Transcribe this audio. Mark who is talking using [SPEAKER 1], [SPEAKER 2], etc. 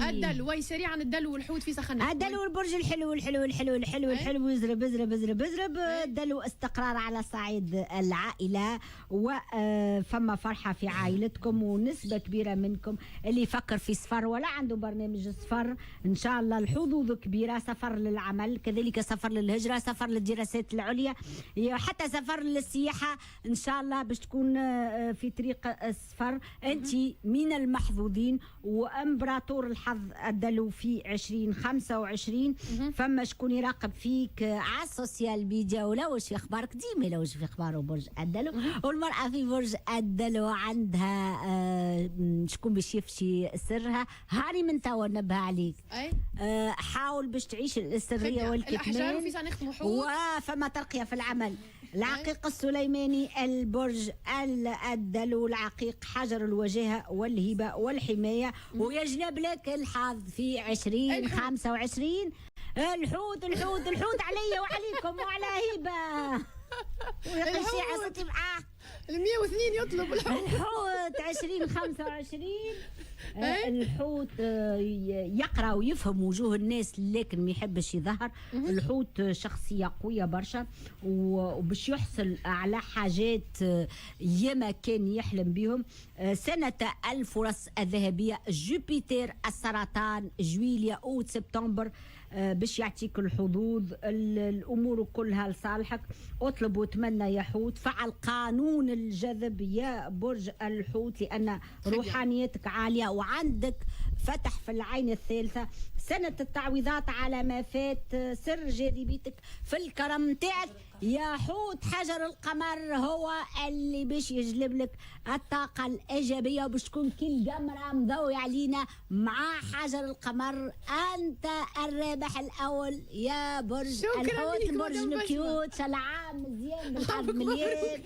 [SPEAKER 1] الدلو وي سريعا، الدلو والحوت في سخنة.
[SPEAKER 2] الدلو والبرج الحلو الحلو الحلو الحلو الحلو، يزرب يزرب يزرب يزرب. الدلو استقرار على صعيد العائلة، وفما فرحة في عائلتكم، ونسبة كبيرة منكم اللي يفكر في سفر ولا عنده برنامج سفر إن شاء الله الحظوظ كبيرة. سفر للعمل، كذلك سفر للهجرة، سفر للدراسات العليا، حتى سفر للسياحة إن شاء الله باش تكون في طريق السفر. أنت من المحظوظين وامبراطور الحظ الدلو في 2025. فما شكون يراقب فيك على السوشيال ميديا، ولا واش في اخبارك ديما، لا واش في اخباره برج الدلو. والمرأة في برج الدلو عندها شكون باش يفشي سرها. هاني من توا نبه عليك، حاول باش تعيش السرية والكتمان. وفما ترقية في العمل. العقيق السليماني البرج الدلو، العقيق حجر الوجاهة والهبة والحماية، ويجلب لك الحظ في 2025. الحوت الحوت الحوت علي وعليكم وعلى هبة. ويقشي عصتي معاه
[SPEAKER 1] ال 102 يطلب
[SPEAKER 2] الحوت 2025. الحوت يقرا ويفهم وجوه الناس لكن ما يحبش يظهر. الحوت شخصيه قويه برشا، وباش يحصل على حاجات ياما كان يحلم بهم. سنه الفرص الذهبيه، جوبيتر السرطان، جويليا اوت سبتمبر باش يعطيك الحظوظ. الامور كلها لصالحك. اطلب وتمنى يا حوت. فعل قانون الجذب يا برج الحوت، لان روحانيتك عاليه وعندك فتح في العين الثالثه. سنه التعويضات على ما فات، سر جاذبيتك في الكرم تاعك يا حوت. حجر القمر هو اللي باش يجلب لك الطاقه الايجابيه، وباش تكون كل قمره مضوي علينا مع حجر القمر. انت الرابح الاول يا برج الحوت. برج الكيوت، شل عام مزيان بالحظ مليان.